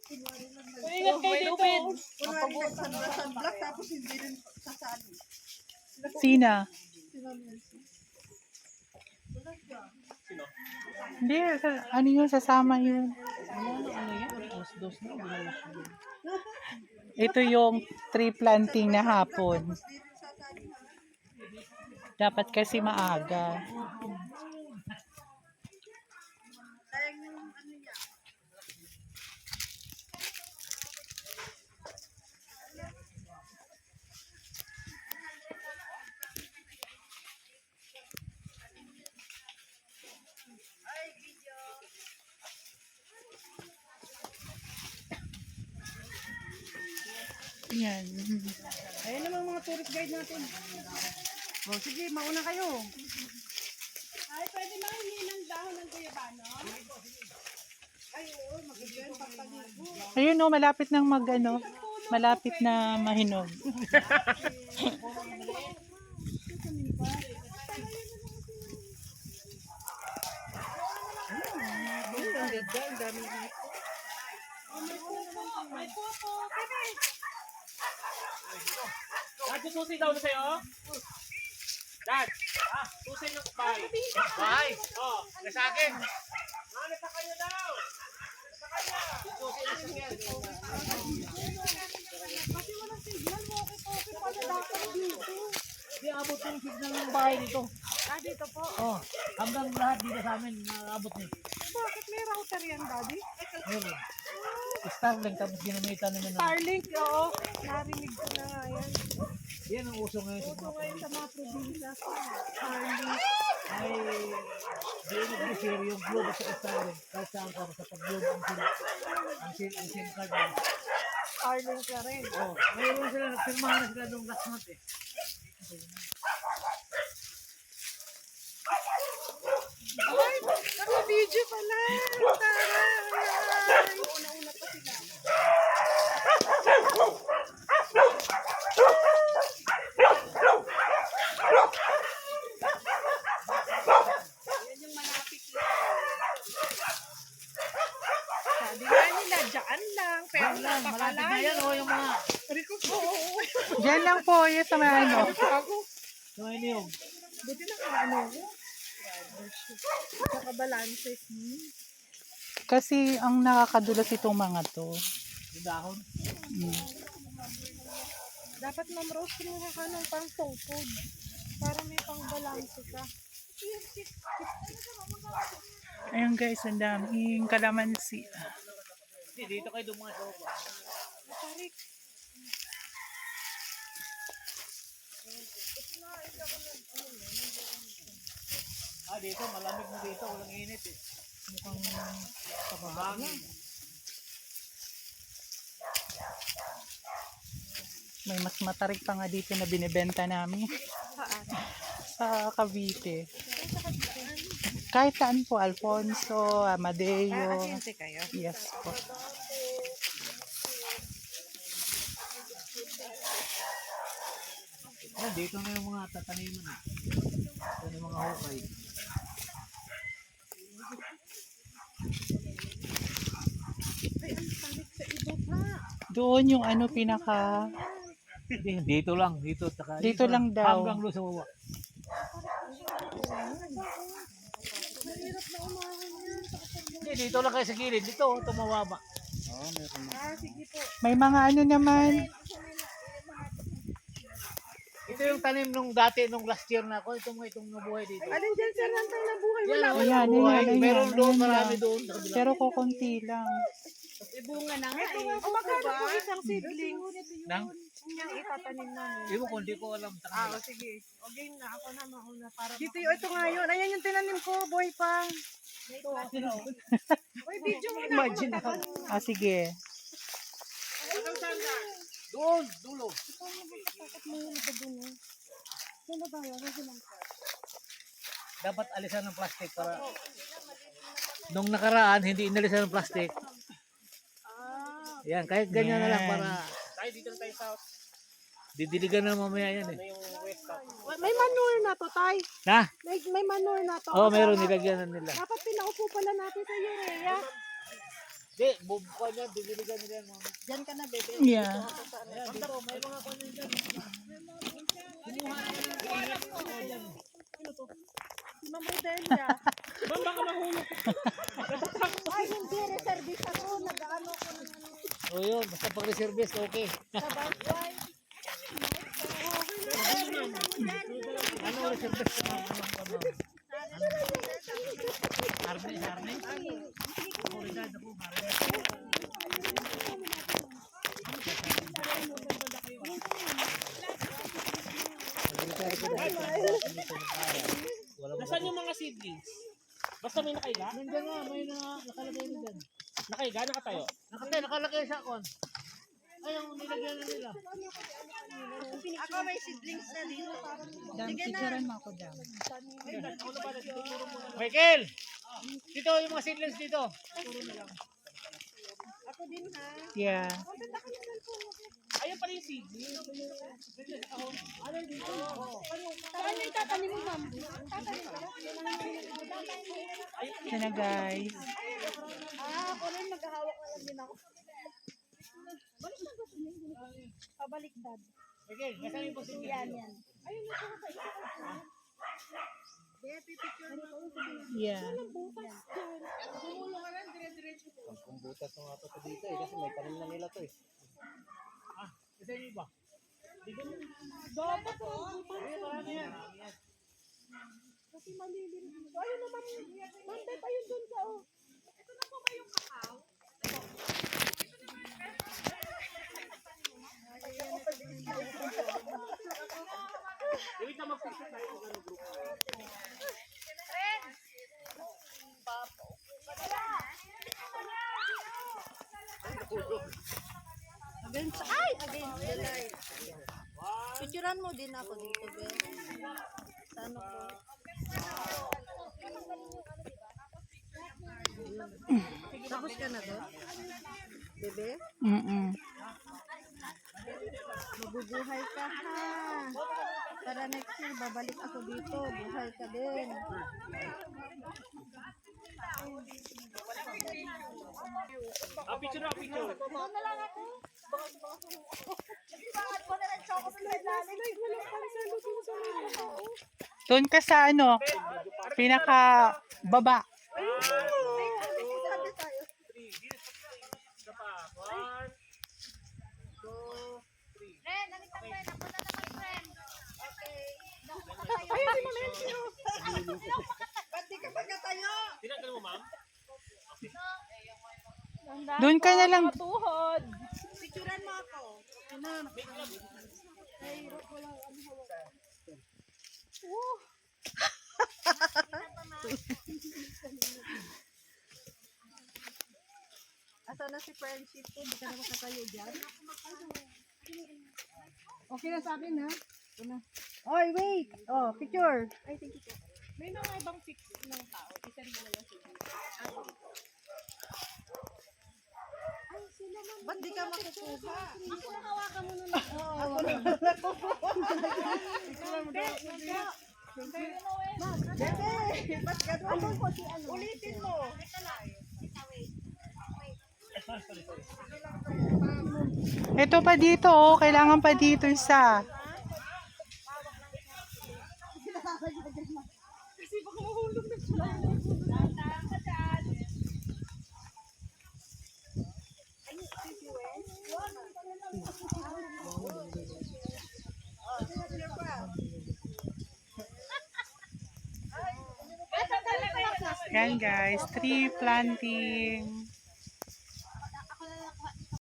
Ingat kayo dito. Sunblock tapos hindi rin sasali. Sina? Hindi, ano yun, sasama yun. Ito yung tree planting na hapon. Dapat kasi maaga. Yan. Ayan naman mga tourist guide natin. O sige, mauna kayo. Ay, pwede mahingi ng dahon ng guyabano? Ay, oo, magiging pagpaligo. Ayun no, malapit nang magano, malapit na mahinog. Ang dami dito. May pupo. Bebe. Dad, susi daw na sa'yo? Dad, susi ng bahay. Bahay? Oo, nasa akin. Nasa kanya daw. Nasa kanya. Susi na siya. Kasi walang signal mo. Okay pala dapat dito. Hindi abot yung signal ng bahay dito. Ah, dito po. Oh, hanggang lahat dito sa amin naabot niyo. Bakit may router yan, Daddy? Meron. Starlink tapos ginamitan naman ng... Starlink, oo. Narinig ko na nga yan. Yan ang uso ngayon. Uso ngayon sa mga probinsya. Starlink. Ay, di nag-share yung globe sa Starlink. Kahit saan ka sa pag-globe ang SIM card mo. Starlink ka rin. Oh, mayroon sila, nagpirmahan na sila nung last month eh. Ay, naka-video pala. Taray. Una-una pa sila. Yan yung malapit lang. Sabi nga nila, dyan lang. Pero Malapit na yan oh, yung mga... Diyan lang po, yun sa may ano. So, yun. Buti na ano ko. Nakabalanse. Kasi ang nakakadulas itong mga to. Yung dahon. Dapat Ma'am Rose, kumuha ka ng pang tungkod. Para may pang balanse ka. Ayun guys, ang daming kalamansi. Hindi, dito kayo dumaan sa upa. Tarik. Dito, malamig mo dito, walang init eh. Mukhang kapabangin. May mas matarik pa nga dito na binibenta namin. Sa Cavite. Kahit saan po, Alfonso, Amadeo. Kayo. Yes po. Dito na yung mga tataniman eh. Ito na yung mga hukay. Doon yung ano pinaka... Dito lang, dito. Dito lang daw. Hanggang doon sa baba. Hindi, dito lang kayo sa gilid. Dito, tumawaba. May mga ano naman. Ito yung tanim nung dati, nung last year na ako. Itong nabuhay dito. Alin dyan sir, nantang nabuhay. Yan, Wala. Ayan, nabuhay. ayan, Meron ayan, doon, ayan marami lang. doon. Sa kabila. Pero kukunti lang. Ibunga na nga eh. O magkano po isang seedling? Nang? Yung itatanim namin. Ibo ko, hindi ko alam. sa kanila. Sige. O game na. Ako na mauna para Dito yung ito nga yun. Ayan yung tinanim ko, boy pa. Uy, video mo na. Imagine ako. Ah, sige. Doon, dulo. Dapat alisan ng plastic para nung nakaraan hindi inalisan ng plastic. Yan, kahit ganyan na lang para tayo dito na tayo south. Didiligan na mamaya yan eh. May manure na to, Tay. Na? May manure na to. Oh, meron nilagyan na nila. Dapat pinaupo pala natin sa urea. Di, bubukan yan, didiligan nila yan. Diyan ka na, bebe. Yeah. Ayan, dito, may mga kunin dyan. Si Ma'am Rodelia. Ma'am, baka mahulog. Ay, hindi. Reservist ako. Nag-ano ko ng ano. O yun, basta pag-reservist, okay. Sa Bangway. Ano reservist na? Arne, Arne? Ako rin dahil ako, Arne. Nasaan yung mga seedlings? Basta may nakaiga? Nandiyan nga, may nakalagay na dyan. Nakaiga, nakatayo? Nakalagay sa kon. Ay, yung nilagyan na nila. Ako may seedlings na dito. Dan, picturean mo ako dyan. Michael! Dito, yung mga seedlings dito. Ako din ha. Yeah. Ayun pala yung seedlings. Saan yung tatanim mo, ma'am? Ito na guys. Ako rin maghahawak na lang din ako. Balik na gusto niyo. Pabaliktad. Michael, nasaan yung seedlings? Yan, yan. Ayun na ako sa isa. Yeah. Kung butas ng ato sa dito eh, kasi may tanim na nila to eh. Ah, kasi yung iba? Dapat kasi malilim. Ayun naman. Mantay pa yun dun sa oh. Ito na po ba yung kakao? Wait na mag-picture tayo kung gano'ng grupo. Against, ay! Against the light. Picturean mo din ako dito, Ben. Sa ano ko? Tapos ka na doon? Bebe? Mabubuhay ka ha. Para next year, babalik ako dito. Buhay ka din. Ah, picture na, picture. Doon na lang ako. Bakit mo na lang choco sa ilalim? Doon ka sa ano, pinaka baba. Sabi tayo. Isa pa. 1, 2, 3. Friend, nalitan friend. Ako na naman friend. Okay. Ayun si Malencio. Ba't di ka magkatayo? Tinanggal mo, ma'am? Doon ka na lang. Tuhod. Picturean mo ako. Asa na si friendship ko? Di ka na makatayo dyan? Okay na sa akin, ha? Oy, wait! Oh, picture. Ay, thank you po. May mga ibang fix ng tao. Isa rin na lang sila. Ay, sila man. Ba't di ka makukuha? Ako na hawakan mo nun. Ako na Bebe! Ba't gano'n? Ulitin mo. Ito pa dito oh, kailangan pa dito isa. Kasi baka mahulog na sila. Dahan ka dyan. Ay, si Wen? Yan guys, tree planting.